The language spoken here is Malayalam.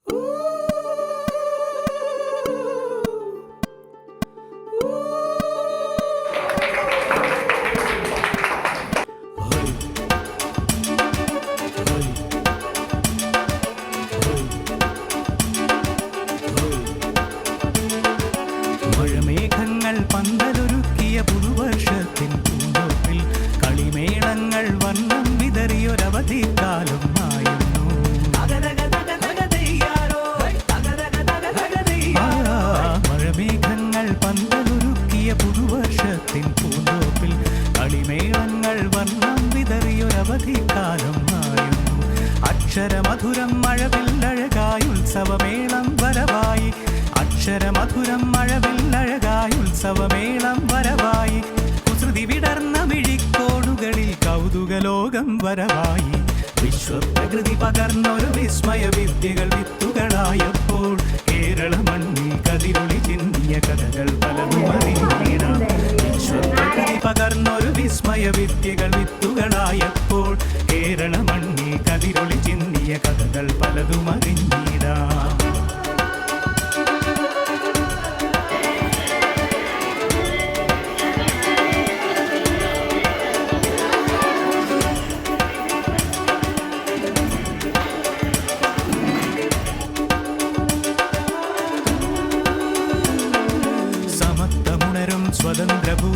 മഴമേഘങ്ങൾ പന്തലൊരുക്കിയ പുതുവർഷത്തിൻ പൂന്തോപ്പിൽ കളിമേളങ്ങൾ വർണ്ണം വിതറിയൊരവധിക്കാലം ആയിരുന്നു. മഴമേഘങ്ങൾ പന്തലൊരുക്കിയ പുതുവർഷത്തിൻ പൂന്തോപ്പിൽ കളിമേളങ്ങൾ വർണ്ണം വിതറിയൊരവധിക്കാലം ആയിരുന്നു. അക്ഷരമധുരം മഴവില്ലഴകായി ഉത്സവമേളം വരവായി. അക്ഷരമധുരം മഴവില്ലഴകായി ഉത്സവമേളം വരവായി. കുസൃതി വിടർന്ന മിഴിക്കോടുകളിൽ കൗതുകലോകം വരവായി. വിശ്വപ്രകൃതി പകർന്നൊരു വിസ്മയ വിദ്യകൾ വിത്തുകളായപ്പോൾ കേരള മണ്ണിൽ കതിരൊളി ചിന്തിയ കഥകൾ പലതും അറിഞ്ഞിടാം. വിശ്വപ്രകൃതി പകർന്നൊരു വിസ്മയ വിദ്യകൾ വിത്തുകളായപ്പോൾ കേരള മണ്ണിൽ കതിരൊളി ചിന്തിയ കഥകൾ പലതും അറിഞ്ഞിടാം. സ്വതന്ത്രഭൂ